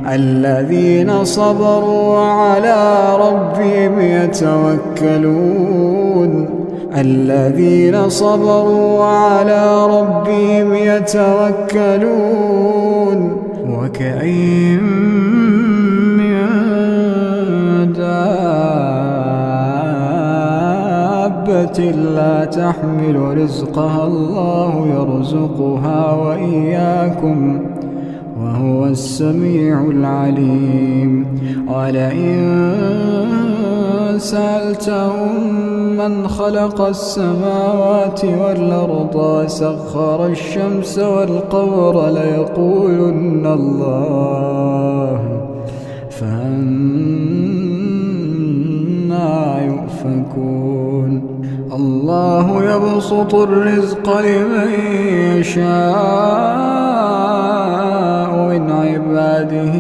الذين صبروا وعلى ربهم يتوكلون الذين صبروا وعلى ربهم يتوكلون وكأين من دابة لا تحمل رزقها الله يرزقها وإياكم وهو السميع العليم ولئن سألتهم من خلق السماوات والأرض وسخر الشمس والقمر ليقولن الله فأنى يؤفكون الله يبسط الرزق لمن يشاء من عباده